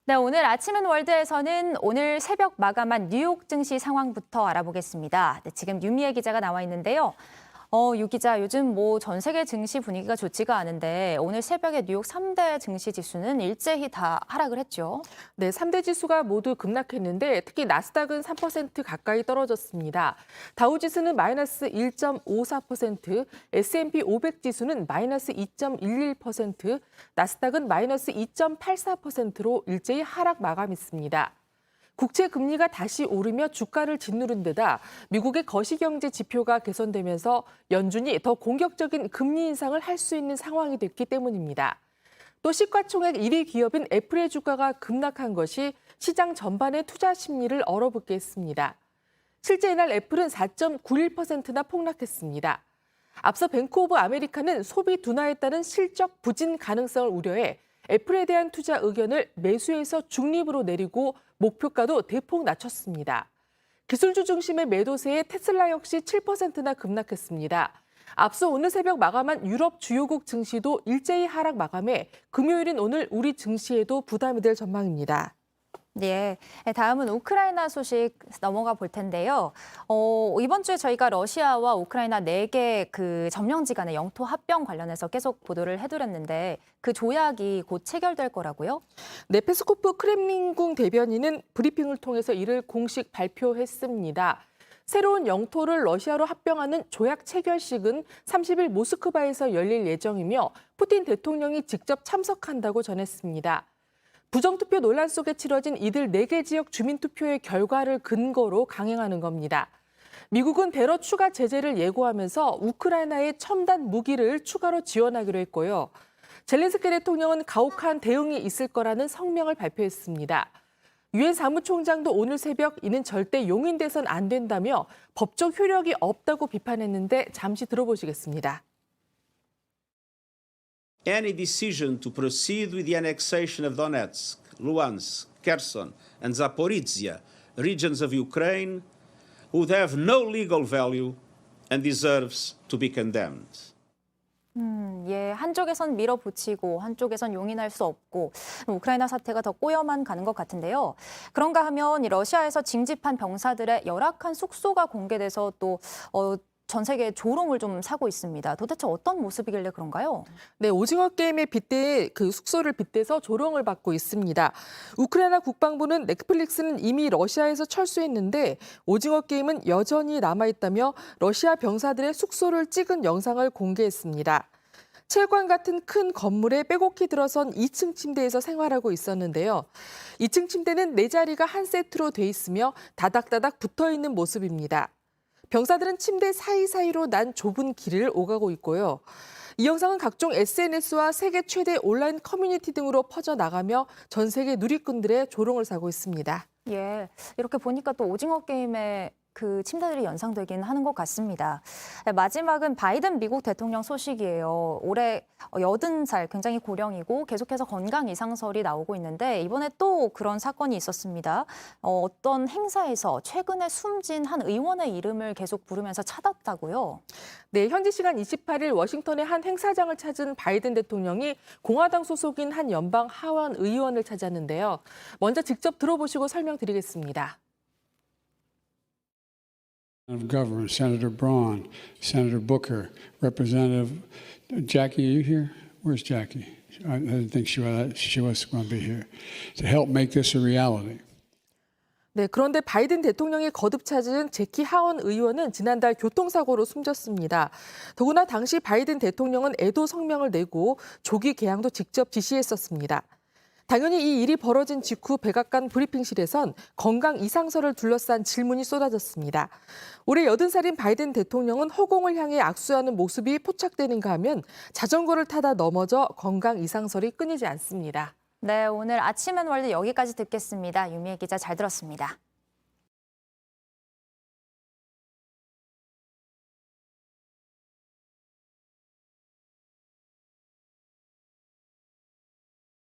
네, 오늘 아침은 월드에서는 오늘 새벽 마감한 뉴욕 증시 상황부터 알아보겠습니다. 네, 지금 유미애 기자가 나와 있는데요. 유 기자, 요즘 전 세계 증시 분위기가 좋지가 않은데 오늘 새벽에 뉴욕 3대 증시 지수는 일제히 다 하락을 했죠. 네, 3대 지수가 모두 급락했는데 특히 나스닥은 3% 가까이 떨어졌습니다. 다우지수는 마이너스 1.54%, S&P 500 지수는 마이너스 2.11%, 나스닥은 마이너스 2.84%로 일제히 하락 마감했습니다. 국채 금리가 다시 오르며 주가를 짓누른 데다 미국의 거시경제 지표가 개선되면서 연준이 더 공격적인 금리 인상을 할 수 있는 상황이 됐기 때문입니다. 또 시가총액 1위 기업인 애플의 주가가 급락한 것이 시장 전반의 투자 심리를 얼어붙게 했습니다. 실제 이날 애플은 4.91%나 폭락했습니다. 앞서 뱅크 오브 아메리카는 소비 둔화에 따른 실적 부진 가능성을 우려해 애플에 대한 투자 의견을 매수에서 중립으로 내리고 목표가도 대폭 낮췄습니다. 기술주 중심의 매도세에 테슬라 역시 7%나 급락했습니다. 앞서 오늘 새벽 마감한 유럽 주요국 증시도 일제히 하락 마감해 금요일인 오늘 우리 증시에도 부담이 될 전망입니다. 네, 다음은 우크라이나 소식 넘어가 볼 텐데요. 이번 주에 저희가 러시아와 우크라이나 4개 그 점령지 간의 영토 합병 관련해서 계속 보도를 해드렸는데 그 조약이 곧 체결될 거라고요? 네, 페스코프 크렘린궁 대변인은 브리핑을 통해서 이를 공식 발표했습니다. 새로운 영토를 러시아로 합병하는 조약 체결식은 30일 모스크바에서 열릴 예정이며 푸틴 대통령이 직접 참석한다고 전했습니다. 부정투표 논란 속에 치러진 이들 4개 지역 주민투표의 결과를 근거로 강행하는 겁니다. 미국은 대러 추가 제재를 예고하면서 우크라이나에 첨단 무기를 추가로 지원하기로 했고요. 젤렌스키 대통령은 가혹한 대응이 있을 거라는 성명을 발표했습니다. 유엔 사무총장도 오늘 새벽 이는 절대 용인돼선 안 된다며 법적 효력이 없다고 비판했는데 잠시 들어보시겠습니다. Any decision to proceed with the annexation of Donetsk, Luhansk, Kherson, and Zaporizhia, regions of Ukraine, would have no legal value and deserves to be condemned. 예, 한쪽에선 밀어붙이고 한쪽에선 용인할 수 없고 우크라이나 사태가 더 꼬여만 가는 것 같은데요. 그런가 하면 러시아에서 징집한 병사들의 열악한 숙소가 공개돼서 또 전 세계 조롱을 좀 사고 있습니다. 도대체 어떤 모습이길래 그런가요? 네, 오징어 게임에 빗대 그 숙소를 빗대서 조롱을 받고 있습니다. 우크라이나 국방부는 넷플릭스는 이미 러시아에서 철수했는데 오징어 게임은 여전히 남아있다며 러시아 병사들의 숙소를 찍은 영상을 공개했습니다. 체육관 같은 큰 건물에 빼곡히 들어선 2층 침대에서 생활하고 있었는데요. 2층 침대는 4자리가 한 세트로 돼 있으며 다닥다닥 붙어있는 모습입니다. 병사들은 침대 사이사이로 난 좁은 길을 오가고 있고요. 이 영상은 각종 SNS와 세계 최대 온라인 커뮤니티 등으로 퍼져나가며 전 세계 누리꾼들의 조롱을 사고 있습니다. 예, 이렇게 보니까 또 오징어 게임에 그 침대들이 연상되긴 하는 것 같습니다. 마지막은 바이든 미국 대통령 소식이에요. 올해 80살, 굉장히 고령이고 계속해서 건강 이상설이 나오고 있는데 이번에 또 그런 사건이 있었습니다. 어떤 행사에서 최근에 숨진 한 의원의 이름을 계속 부르면서 찾았다고요? 네, 현지 시간 28일 워싱턴의 한 행사장을 찾은 바이든 대통령이 공화당 소속인 한 연방 하원 의원을 찾았는데요. 먼저 직접 들어보시고 설명드리겠습니다. Of Government, Senator Braun, Senator Booker, Representative Jackie, are you here? Where's Jackie? I didn't think she was going to be here to help make this a reality. 네, 그런데 바이든 대통령이 거듭 찾은 제키 하원 의원은 지난달 교통사고로 숨졌습니다. 더구나 당시 바이든 대통령은 애도 성명을 내고 조기 개항도 직접 지시했었습니다. 당연히 이 일이 벌어진 직후 백악관 브리핑실에선 건강 이상설을 둘러싼 질문이 쏟아졌습니다. 올해 80살인 바이든 대통령은 허공을 향해 악수하는 모습이 포착되는가 하면 자전거를 타다 넘어져 건강 이상설이 끊이지 않습니다. 네, 오늘 아침엔 월드 여기까지 듣겠습니다. 유미애 기자 잘 들었습니다.